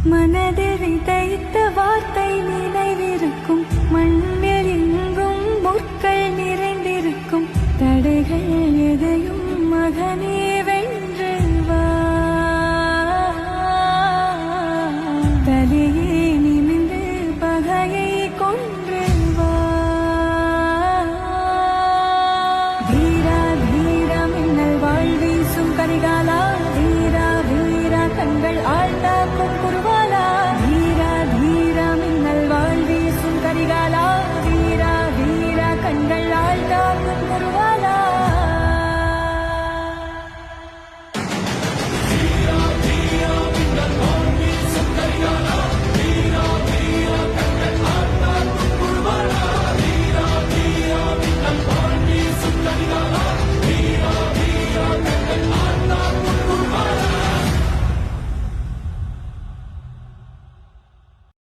மனதில் விதைத்த வார்த்தை நினைவிருக்கும், மண்ணில் எங்கும் முற்கள் நிறைந்திருக்கும். தடைகள் எதையும் மகனே வென்று வா. தலையே